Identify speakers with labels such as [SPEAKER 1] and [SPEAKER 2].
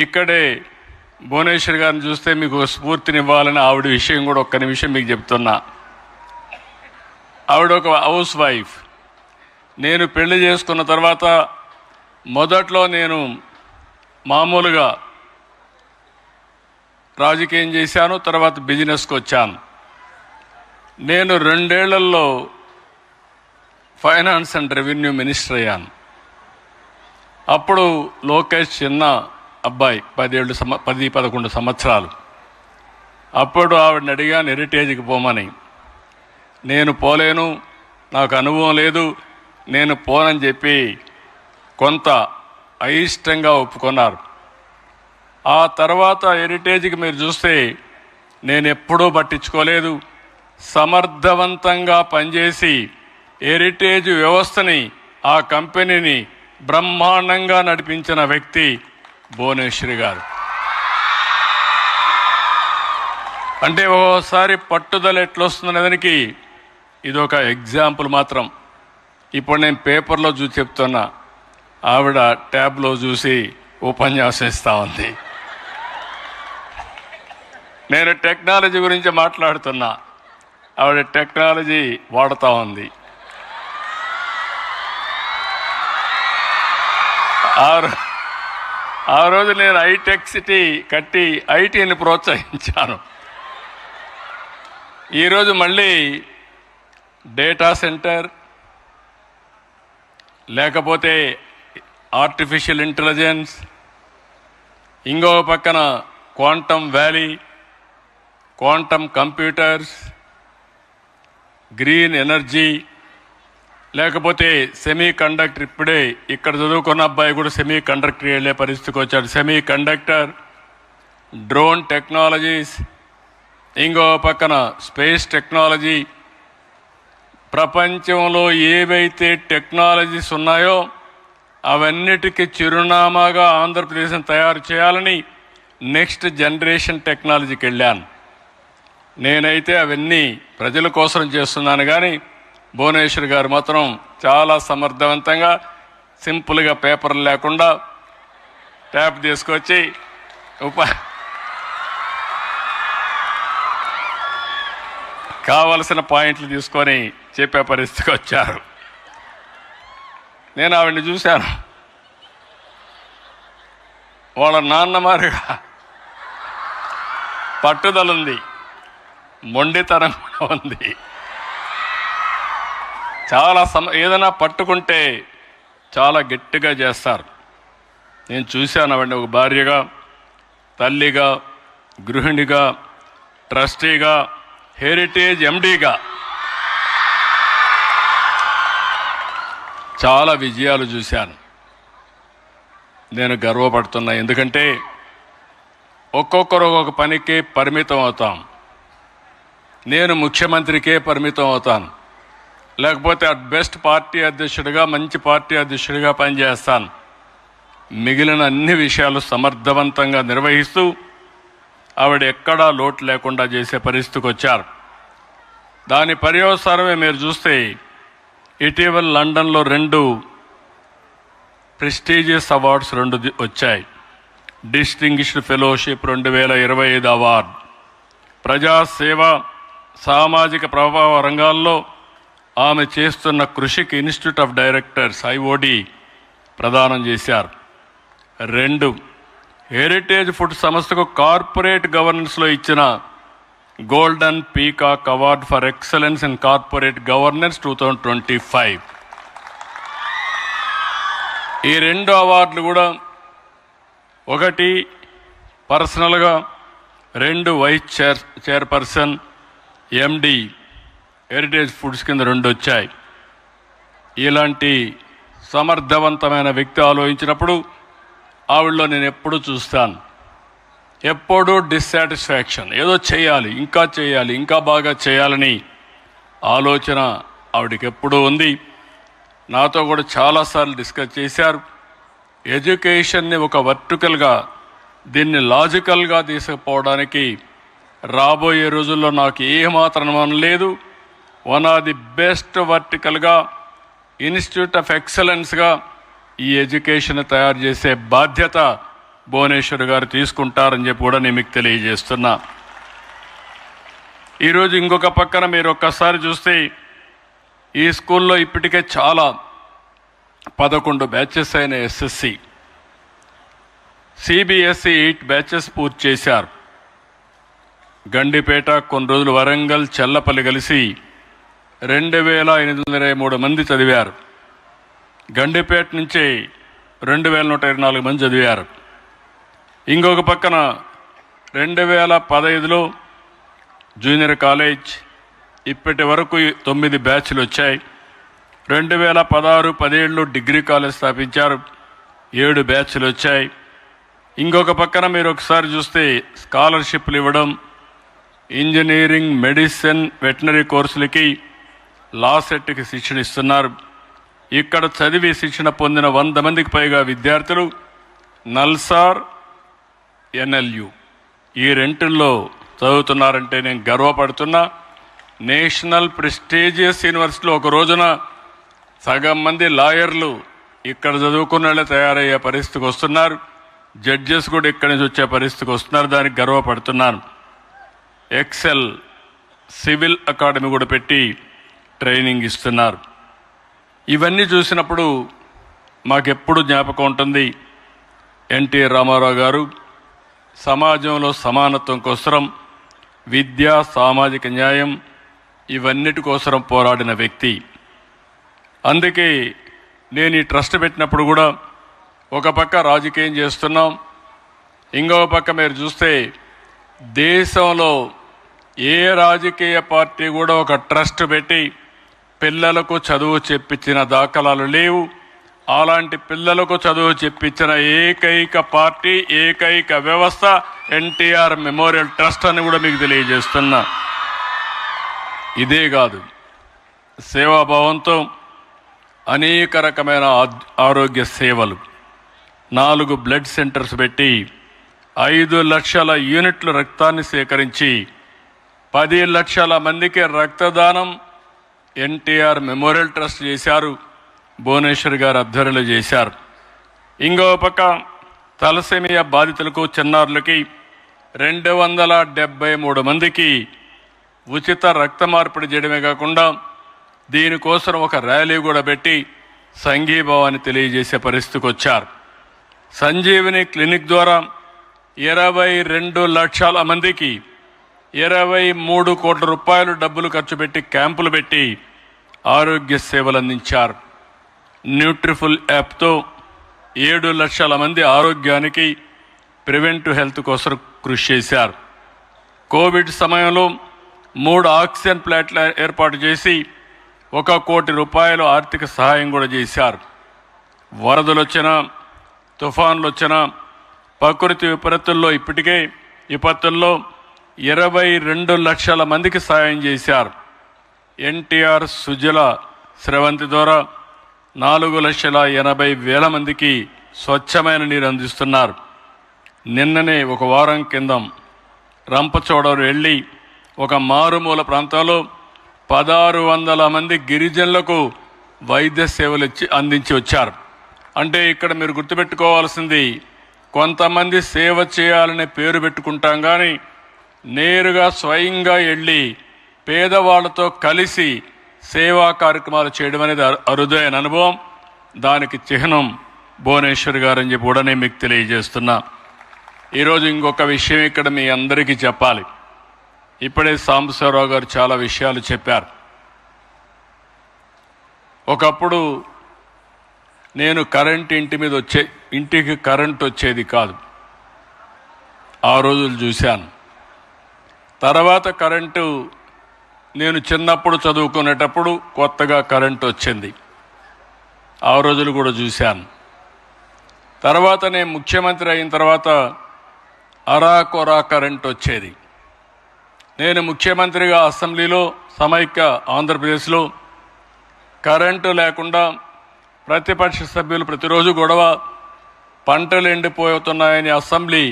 [SPEAKER 1] ఇక్కడే భువనేశ్వర్ గారిని చూస్తే మీకు స్ఫూర్తినివ్వాలని ఆవిడ విషయం కూడా ఒక్క నిమిషం మీకు చెప్తున్నా. ఆవిడ ఒక హౌస్ వైఫ్. నేను పెళ్లి చేసుకున్న తర్వాత మొదట్లో నేను మామూలుగా రాజకీయం చేశాను, తర్వాత బిజినెస్కి వచ్చాను. నేను 2 ఏళ్లలో ఫైనాన్స్ అండ్ రెవెన్యూ మినిస్టర్ అయ్యాను. అప్పుడు లోకేష్ చిన్న అబ్బాయి, 10-11 సంవత్సరాలు. అప్పుడు ఆవిడని అడిగాను హెరిటేజ్కి పోమని. నేను పోలేను, నాకు అనుభవం లేదు, నేను పోనని చెప్పి కొంత అయిష్టంగా ఒప్పుకున్నారు. ఆ తర్వాత హెరిటేజ్కి మీరు చూస్తే నేను ఎప్పుడూ పట్టించుకోలేదు. సమర్థవంతంగా పనిచేసి హెరిటేజ్ వ్యవస్థని, ఆ కంపెనీని బ్రహ్మాండంగా నడిపించిన వ్యక్తి భువనేశ్వరి గారు. అంటే ఓసారి పట్టుదల ఎట్లొస్తుందనే దానికి ఇదొక ఎగ్జాంపుల్ మాత్రం. ఇప్పుడు నేను పేపర్లో చూసి చెప్తున్నా, ఆవిడ ట్యాబ్లో చూసి ఉపన్యాసం ఇస్తూ ఉంది. నేను టెక్నాలజీ గురించి మాట్లాడుతున్నా, ఆవిడ టెక్నాలజీ వాడుతూ ఉంది. ఆ రోజు నేను హైటెక్ సిటీ కట్టి ఐటీని ప్రోత్సహించాను. ఈరోజు మళ్ళీ డేటా సెంటర్, లేకపోతే ఆర్టిఫిషియల్ ఇంటెలిజెన్స్, ఇంకో పక్కన quantum valley, quantum computers, green energy, లేకపోతే సెమీ కండక్టర్. ఇప్పుడే ఇక్కడ చదువుకున్న అబ్బాయి కూడా సెమీ కండక్టర్ వెళ్ళే పరిస్థితికి వచ్చాడు. సెమీ కండక్టర్, డ్రోన్ టెక్నాలజీస్, ఇంకో పక్కన స్పేస్ టెక్నాలజీ. ప్రపంచంలో ఏవైతే టెక్నాలజీస్ ఉన్నాయో అవన్నిటికీ చిరునామాగా ఆంధ్రప్రదేశ్ని తయారు చేయాలని నెక్స్ట్ జనరేషన్ టెక్నాలజీకి వెళ్ళాను. నేనైతే అవన్నీ ప్రజల కోసం చేస్తున్నాను, కానీ భువనేశ్వర్ గారు మాత్రం చాలా సమర్థవంతంగా సింపుల్గా పేపర్లు లేకుండా ట్యాప్ తీసుకొచ్చి కావలసిన పాయింట్లు తీసుకొని చెప్పే పరిస్థితికి వచ్చారు. నేను ఆవిడ్ని చూశాను. వాళ్ళ నాన్నమారుగా పట్టుదల ఉంది, మొండితనం కూడా ఉంది. చాలా ఏదైనా పట్టుకుంటే చాలా గట్టిగా చేస్తారు. నేను చూశాను ఆవిడని ఒక భార్యగా, తల్లిగా, గృహిణిగా, ట్రస్టీగా, హెరిటేజ్ ఎండీగా చాలా విజయాలు చూశాను. నేను గర్వపడుతున్నా. ఎందుకంటే ఒక్కొక్కరు ఒక్కొక్క పనికి పరిమితం అవుతాం. నేను ముఖ్యమంత్రికే పరిమితం అవుతాను, లేకపోతే అట్ బెస్ట్ పార్టీ అధ్యక్షుడిగా, మంచి పార్టీ అధ్యక్షుడిగా పనిచేస్తాను. మిగిలిన అన్ని విషయాలు సమర్థవంతంగా నిర్వహిస్తూ ఆవిడ ఎక్కడా లోటు లేకుండా చేసే పరిస్థితికి వచ్చారు. దాని పర్యవసానమే మీరు చూస్తే ఇటీవల లండన్లో 2 ప్రెస్టీజియస్ అవార్డ్స్ 2 వచ్చాయి. డిస్టింగ్విష్డ్ ఫెలోషిప్ 2025 అవార్డు, ప్రజాసేవ, సామాజిక ప్రభావ రంగాల్లో ఆమె చేస్తున్న కృషికి ఇన్స్టిట్యూట్ ఆఫ్ డైరెక్టర్స్ IOD ప్రదానం చేశారు. 2 హెరిటేజ్ ఫుడ్ సంస్థకు కార్పొరేట్ గవర్నెన్స్లో ఇచ్చిన golden peacock award for excellence in corporate governance 2025. ఈ 2 అవార్డులు కూడా, ఒకటి పర్సనల్గా, 2 vice chairperson MD Heritage Foods కింద 2 వచ్చాయి. ఇలాంటి సమర్థవంతమైన వ్యక్తి ఆలోచించినప్పుడు ఆవిడలో నేను ఎప్పుడూ చూస్తాను, ఎప్పుడూ డిస్సాటిస్ఫాక్షన్, ఏదో చేయాలి, ఇంకా చేయాలి, ఇంకా బాగా చేయాలని ఆలోచన ఆవిడకి ఎప్పుడూ ఉంది. నాతో కూడా చాలాసార్లు డిస్కస్ చేశారు. ఎడ్యుకేషన్ని ఒక వర్టికల్గా, దీన్ని లాజికల్గా తీసుకుపోవడానికి రాబోయే రోజుల్లో నాకు ఏమాత్రం అనుమానం లేదు. వన్ ఆఫ్ ది బెస్ట్ వర్టికల్గా, ఇన్స్టిట్యూట్ ఆఫ్ ఎక్సలెన్స్గా ఈ ఎడ్యుకేషన్ తయారు చేసే బాధ్యత భువనేశ్వర్ గారు తీసుకుంటారని చెప్పి కూడా నేను మీకు తెలియజేస్తున్నా. ఈరోజు ఇంకొక పక్కన మీరు ఒక్కసారి చూస్తే ఈ స్కూల్లో ఇప్పటికే చాలా 11 బ్యాచెస్ అయిన ఎస్ఎస్సి, సిబిఎస్ఈ 8 బ్యాచెస్ పూర్తి చేశారు. గండిపేట, కొన్ని రోజులు వరంగల్, చెల్లపల్లి కలిసి 2823 మంది చదివారు. గండిపేట నుంచే 2124 మంది చదివారు. ఇంకొక పక్కన 2015లో జూనియర్ కాలేజ్ ఇప్పటి వరకు 9 బ్యాచ్లు వచ్చాయి. 2016-17లో డిగ్రీ కాలేజ్ స్థాపించారు, 7 బ్యాచ్లు వచ్చాయి. ఇంకొక పక్కన మీరు ఒకసారి చూస్తే స్కాలర్షిప్లు ఇవ్వడం, ఇంజనీరింగ్, మెడిసిన్, వెటనరీ కోర్సులకి, లా సెట్కి శిక్షణ ఇస్తున్నారు. ఇక్కడ చదివి శిక్షణ పొందిన 100 మందికి పైగా విద్యార్థులు నల్సార్, ఎన్ఎల్యు ఈ రెంటిల్లో చదువుతున్నారంటే నేను గర్వపడుతున్నా. నేషనల్ ప్రెస్టీజియస్ యూనివర్సిటీలో ఒక రోజున సగం మంది లాయర్లు ఇక్కడ చదువుకున్న వాళ్ళే తయారయ్యే పరిస్థితికి వస్తున్నారు. జడ్జెస్ కూడా ఇక్కడి నుంచి వచ్చే పరిస్థితికి వస్తున్నారు. దానికి గర్వపడుతున్నాను. ఎక్సెల్ సివిల్ అకాడమీ కూడా పెట్టి ట్రైనింగ్ ఇస్తున్నారు. ఇవన్నీ చూసినప్పుడు మాకెప్పుడు జ్ఞాపకం ఉంటుంది, ఎన్టీ రామారావు గారు సమాజంలో సమానత్వం కోసం, విద్య, సామాజిక న్యాయం ఇవన్నిటి కోసం పోరాడిన వ్యక్తి. అందుకే నేను ఈ ట్రస్ట్ పెట్టినప్పుడు కూడా ఒక పక్క రాజకీయం చేస్తున్నాం, ఇంకొక పక్క మీరు చూస్తే దేశంలో ఏ రాజకీయ పార్టీ కూడా ఒక ట్రస్ట్ పెట్టి పిల్లలకు చదువు చెప్పించిన దాఖలాలు లేవు. అలాంటి పిల్లలకు చదువు చెప్పించిన ఏకైక పార్టీ, ఏకైక వ్యవస్థ ఎన్టీఆర్ మెమోరియల్ ట్రస్ట్ అని కూడా మీకు తెలియజేస్తున్నా. ఇదే కాదు, సేవాభావంతో అనేక రకమైన ఆరోగ్య సేవలు, 4 బ్లడ్ సెంటర్స్ పెట్టి 5 లక్షల యూనిట్ల రక్తాన్ని సేకరించి 10 లక్షల మందికి రక్తదానం ఎన్టీఆర్ మెమోరియల్ ట్రస్ట్ చేశారు. భువనేశ్వర్ గారు ఆధ్వర్యంలో చేశారు. ఇంకో పక్క తలసేమియా బాధితులకు, చిన్నారులకి 273 మందికి ఉచిత రక్త మార్పిడి చేయడమే కాకుండా దీనికోసం ఒక ర్యాలీ కూడా పెట్టి సంఘీభావాన్ని తెలియజేసే పరిస్థితికి వచ్చారు. సంజీవిని క్లినిక్ ద్వారా 22 లక్షల మందికి 23 కోట్ల రూపాయలు డబ్బులు ఖర్చు పెట్టి క్యాంపులు పెట్టి ఆరోగ్య సేవలు అందించారు. న్యూట్రిఫుల్ యాప్తో 7 లక్షల మంది ఆరోగ్యానికి, ప్రివెంటివ్ హెల్త్ కోసం కృషి చేశారు. కోవిడ్ సమయంలో 3 ఆక్సిజన్ ప్లాంట్లు ఏర్పాటు చేసి 1 కోటి రూపాయలు ఆర్థిక సహాయం కూడా చేశారు. వరదలు వచ్చినా, తుఫాన్లు వచ్చినా, ప్రకృతి విపత్తుల్లో ఇప్పటికే విపత్తుల్లో 22 లక్షల మందికి సాయం చేశారు. ఎన్టీఆర్ సుజల స్రవంతి ద్వారా 4,80,000 మందికి స్వచ్ఛమైన నీరు అందిస్తున్నారు. నిన్ననే ఒక వారం కిందం రంపచోడవరం వెళ్ళి ఒక మారుమూల ప్రాంతంలో 1,600 మంది గిరిజనులకు వైద్య సేవలు అందించి వచ్చారు. అంటే ఇక్కడ మీరు గుర్తుపెట్టుకోవాల్సింది, కొంతమంది సేవ చేయాలనే పేరు పెట్టుకుంటాం కానీ నేరుగా స్వయంగా వెళ్ళి పేదవాళ్లతో కలిసి సేవా కార్యక్రమాలు చేయడం అనేది అరుదైన అనుభవం. దానికి చిహ్నం భువనేశ్వర్ గారు అని చెప్పి కూడా నేను మీకు తెలియజేస్తున్నా. ఈరోజు ఇంకొక విషయం ఇక్కడ మీ అందరికీ చెప్పాలి. ఇప్పుడే సాంబశివరావు గారు చాలా విషయాలు చెప్పారు. ఒకప్పుడు నేను కరెంట్ ఇంటికి కరెంట్ వచ్చేది కాదు, ఆ రోజులు చూశాను. తర్వాత కరెంటు నేను చిన్నప్పుడు చదువుకునేటప్పుడు కొత్తగా కరెంటు వచ్చింది, ఆ రోజులు కూడా చూశాను. తర్వాత నేను ముఖ్యమంత్రి అయిన తర్వాత అరాకొరా కరెంట్ వచ్చేది. నేను ముఖ్యమంత్రిగా అసెంబ్లీలో సమైక్య ఆంధ్రప్రదేశ్లో కరెంటు లేకుండా ప్రతిపక్ష సభ్యులు ప్రతిరోజు గొడవ, పంటలు ఎండిపోతున్నాయని అసెంబ్లీ